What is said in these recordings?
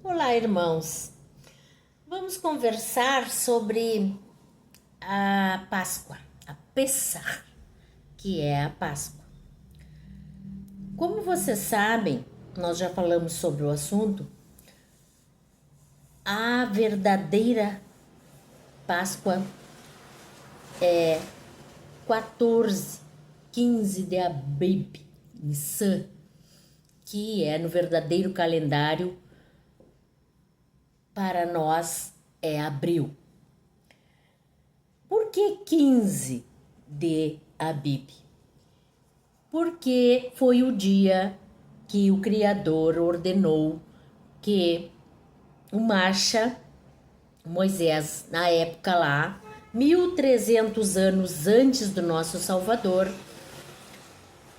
Olá, irmãos. Vamos conversar sobre a Páscoa, a Pessah, que é a Páscoa. Como vocês sabem, nós já falamos sobre o assunto, a verdadeira Páscoa é 14, 15 de Abib, Nissan, que é no verdadeiro calendário. Para nós é abril. Por que 15 de Abib? Porque foi o dia que o Criador ordenou que o marcha Moisés, na época lá, 1300 anos antes do nosso Salvador,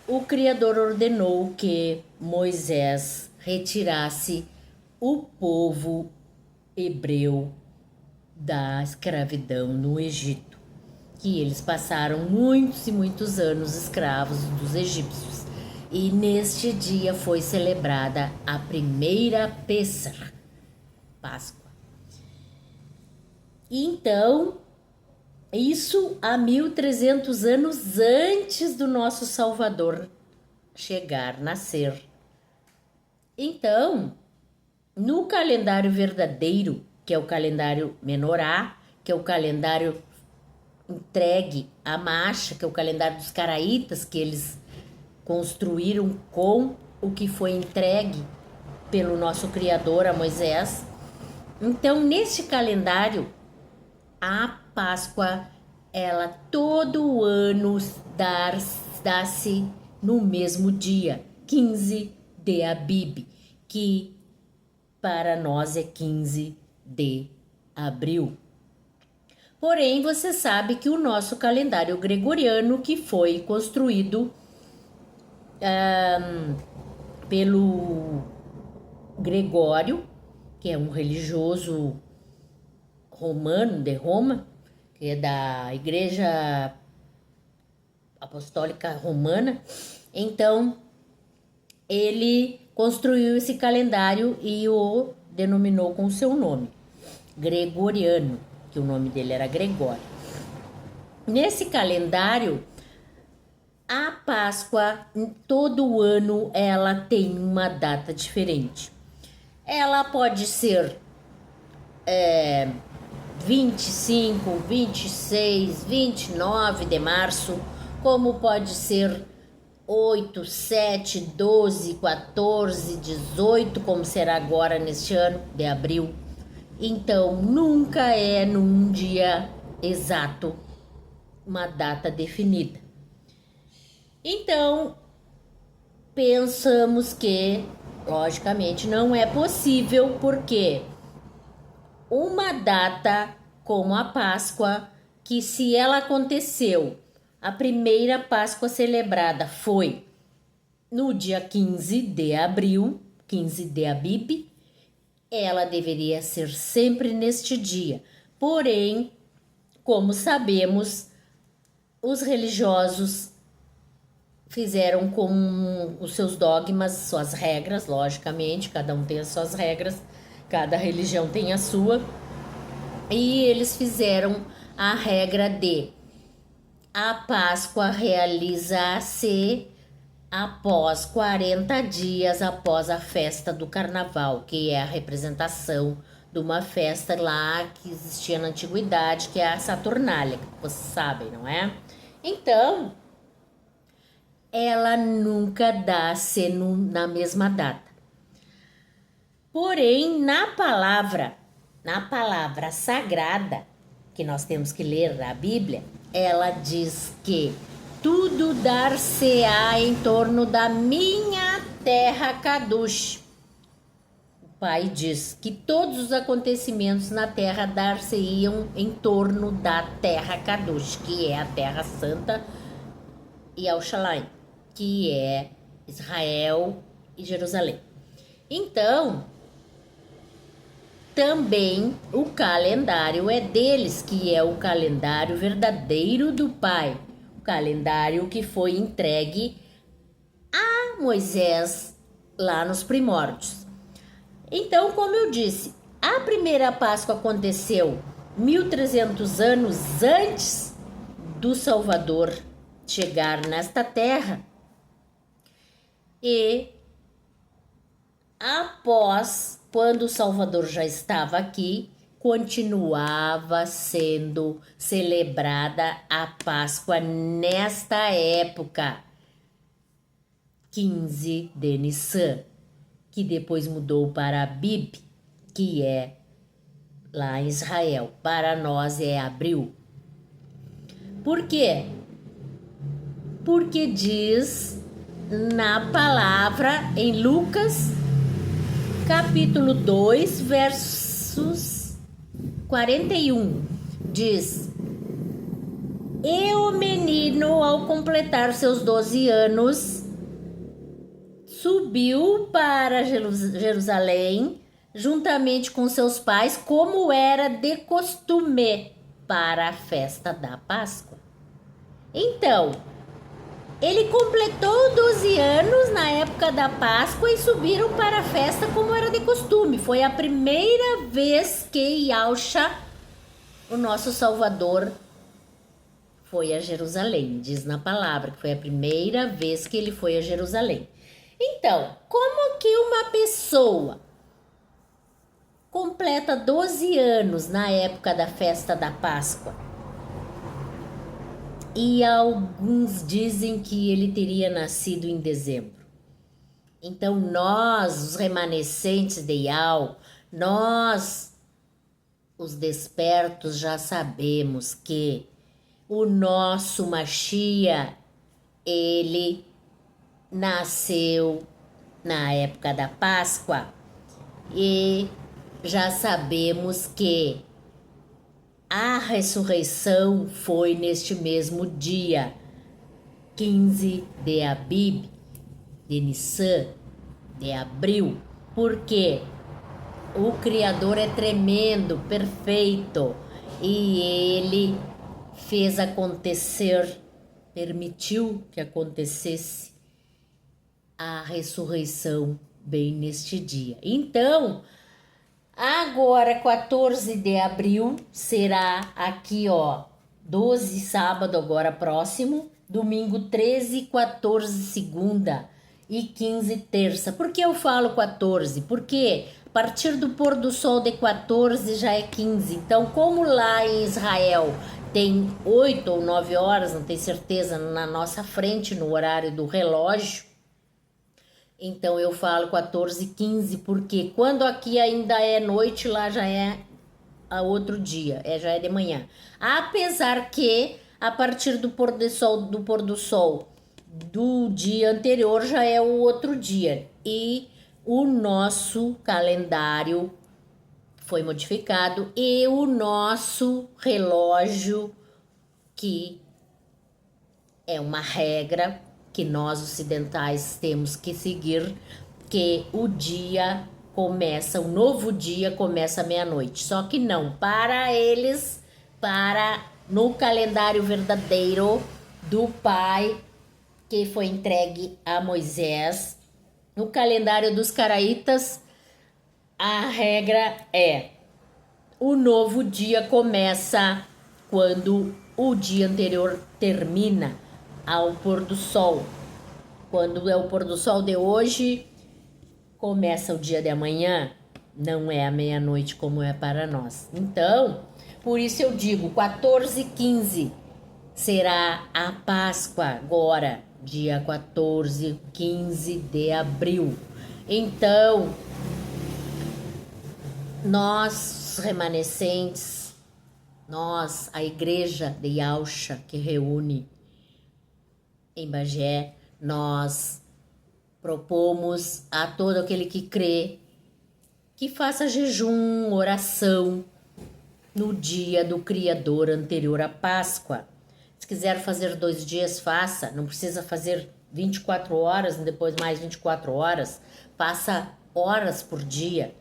o Criador ordenou que Moisés retirasse o povo hebreu da escravidão no Egito, que eles passaram muitos e muitos anos escravos dos egípcios. E neste dia foi celebrada a primeira Pessah, Páscoa. Então, isso há 1300 anos antes do nosso Salvador chegar, nascer. Então, no calendário verdadeiro, que é o calendário Menorá, que é o calendário entregue à Masha, que é o calendário dos caraítas, que eles construíram com o que foi entregue pelo nosso Criador, a Moisés. Então, neste calendário, a Páscoa, ela todo ano dá-se no mesmo dia, 15 de Abib, que para nós é 15 de abril. Porém, você sabe que o nosso calendário gregoriano, que foi construído pelo Gregório, que é um religioso romano de Roma, que é da Igreja Apostólica Romana, então ele construiu esse calendário e o denominou com o seu nome, Gregoriano, que o nome dele era Gregório. Nesse calendário, a Páscoa, todo ano, ela tem uma data diferente. Ela pode ser 25, 26, 29 de março, como pode ser 8, 7, 12, 14, 18, como será agora neste ano de abril. Então, nunca é num dia exato, uma data definida. Então, pensamos que, logicamente, não é possível, porque uma data como a Páscoa, que se ela aconteceu, a primeira Páscoa celebrada foi no dia 15 de abril, 15 de Abib, ela deveria ser sempre neste dia. Porém, como sabemos, os religiosos fizeram com os seus dogmas, suas regras, logicamente, cada um tem as suas regras, cada religião tem a sua, e eles fizeram a regra de a Páscoa realiza-se após 40 dias após a festa do Carnaval, que é a representação de uma festa lá que existia na antiguidade, que é a Saturnália, que vocês sabem, não é? Então, ela nunca dá-se na mesma data. Porém, na palavra sagrada, que nós temos que ler a Bíblia, ela diz que tudo dar-se-á em torno da minha terra Kadush. O Pai diz que todos os acontecimentos na terra dar-se-iam em torno da terra Kadush, que é a terra santa, e Yerushalayim, que é Israel e Jerusalém. Então, também o calendário é deles, que é o calendário verdadeiro do Pai, o calendário que foi entregue a Moisés lá nos primórdios. Então, como eu disse, a primeira Páscoa aconteceu 1300 anos antes do Salvador chegar nesta terra e após, quando o Salvador já estava aqui, continuava sendo celebrada a Páscoa nesta época, 15 de Nissan, que depois mudou para Abib, que é lá em Israel. Para nós é abril. Por quê? Porque diz na palavra em Lucas, capítulo 2, versos 41, diz: E o menino, ao completar seus 12 anos, subiu para Jerusalém, juntamente com seus pais, como era de costume, para a festa da Páscoa. Então, ele completou 12 anos na época da Páscoa e subiram para a festa como era de costume. Foi a primeira vez que Yahshua, o nosso Salvador, foi a Jerusalém. Diz na palavra que foi a primeira vez que ele foi a Jerusalém. Então, como que uma pessoa completa 12 anos na época da festa da Páscoa? E alguns dizem que ele teria nascido em dezembro. Então nós, os remanescentes de Yahweh, nós, os despertos, já sabemos que o nosso Mashiach, ele nasceu na época da Páscoa e já sabemos que a ressurreição foi neste mesmo dia, 15 de Abib, de Nissan, de abril, porque o Criador é tremendo, perfeito, e ele fez acontecer, permitiu que acontecesse a ressurreição bem neste dia. Então, agora, 14 de abril, será aqui, ó, 12 sábado agora próximo, domingo 13, 14 segunda e 15 terça. Por que eu falo 14? Porque a partir do pôr do sol de 14 já é 15. Então, como lá em Israel tem 8 ou 9 horas, não tenho certeza, na nossa frente, no horário do relógio, então eu falo 14, 15, porque quando aqui ainda é noite, lá já é outro dia, já é de manhã. Apesar que a partir do pôr do sol do dia anterior já é o outro dia. E o nosso calendário foi modificado e o nosso relógio, que é uma regra que nós ocidentais temos que seguir, que o dia começa, o novo dia começa à meia-noite. Só que não, para eles, no calendário verdadeiro do Pai, que foi entregue a Moisés, no calendário dos caraítas, a regra é: o novo dia começa quando o dia anterior termina, ao pôr do sol. Quando é o pôr do sol de hoje, começa o dia de amanhã, não é a meia-noite como é para nós. Então, por isso eu digo, 14, 15 será a Páscoa agora, dia 14, 15 de abril. Então, nós remanescentes, nós, a igreja de Yahshua, que reúne em Bagé, nós propomos a todo aquele que crê que faça jejum, oração no dia do Criador anterior à Páscoa. Se quiser fazer 2 dias, faça. Não precisa fazer 24 horas, depois mais 24 horas. Faça horas por dia.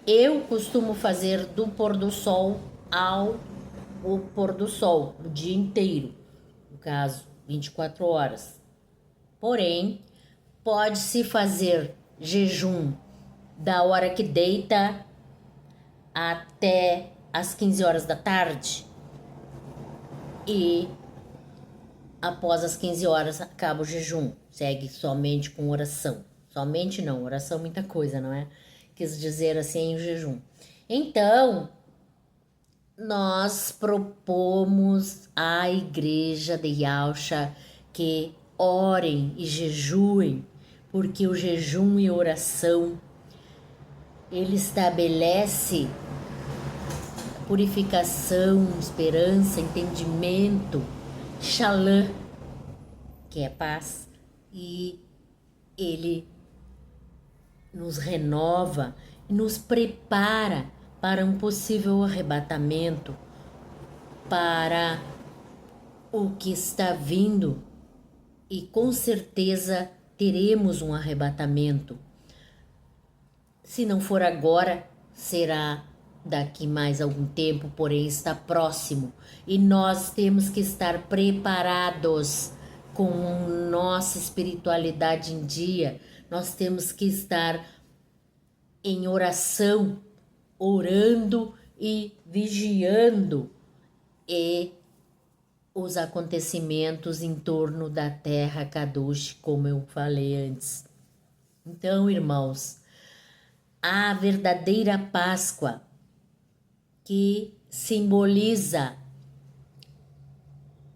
Eu costumo fazer do pôr do sol ao pôr do sol, o dia inteiro. No caso, 24 horas. Porém, pode-se fazer jejum da hora que deita até as 15 horas da tarde. E após as 15 horas acaba o jejum. Segue somente com oração. Somente não, oração é muita coisa, não é? Quis dizer assim, o jejum. Então, nós propomos à igreja de Yalcha que orem e jejuem, porque o jejum e oração, ele estabelece purificação, esperança, entendimento, Shalom, que é paz, e ele nos renova e nos prepara para um possível arrebatamento, para o que está vindo, e com certeza teremos um arrebatamento. Se não for agora, será daqui mais algum tempo, porém está próximo. E nós temos que estar preparados com nossa espiritualidade em dia. Nós temos que estar em oração, orando e vigiando e os acontecimentos em torno da terra Kadosh, como eu falei antes. Então, irmãos, a verdadeira Páscoa, que simboliza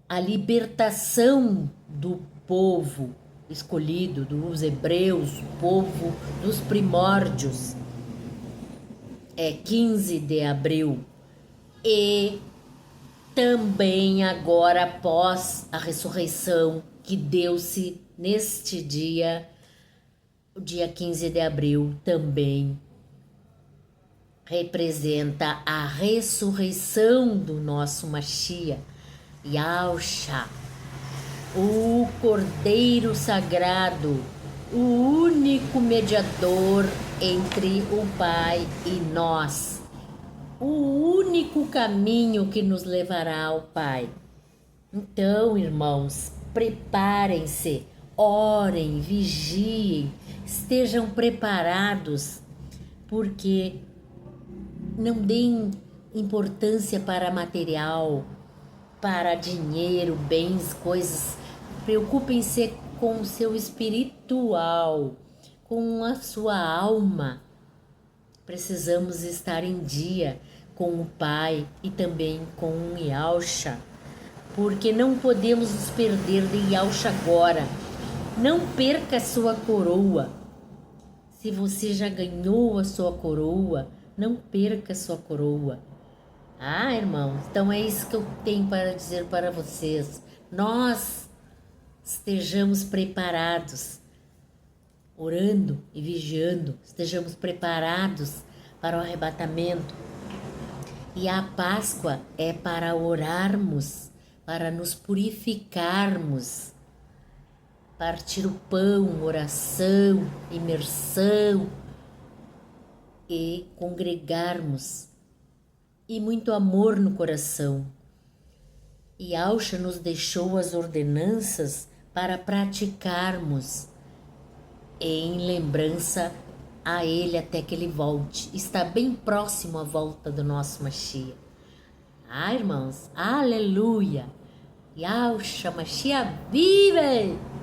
a libertação do povo escolhido, dos hebreus, o povo dos primórdios, é 15 de abril. E também agora, após a ressurreição, que deu-se neste dia, o dia 15 de abril, também representa a ressurreição do nosso Mashiach, Yahshua, o Cordeiro Sagrado, o único mediador entre o Pai e nós, o único caminho que nos levará ao Pai. Então, irmãos, preparem-se, orem, vigiem, estejam preparados, porque não deem importância para material, para dinheiro, bens, coisas. Preocupem-se com o seu espiritual, com a sua alma. Precisamos estar em dia com o Pai e também com o Yahshua, porque não podemos nos perder de Yahshua agora. Não perca a sua coroa. Se você já ganhou a sua coroa, não perca a sua coroa. Ah, irmãos, então é isso que eu tenho para dizer para vocês. Nós estejamos preparados, orando e vigiando, estejamos preparados para o arrebatamento. E a Páscoa é para orarmos, para nos purificarmos, partir o pão, oração, imersão e congregarmos, e muito amor no coração. E Yahshua nos deixou as ordenanças para praticarmos em lembrança a Ele até que Ele volte. Está bem próximo a volta do nosso Mashiach. Ah, irmãos, aleluia! Yahshua Mashiach vive!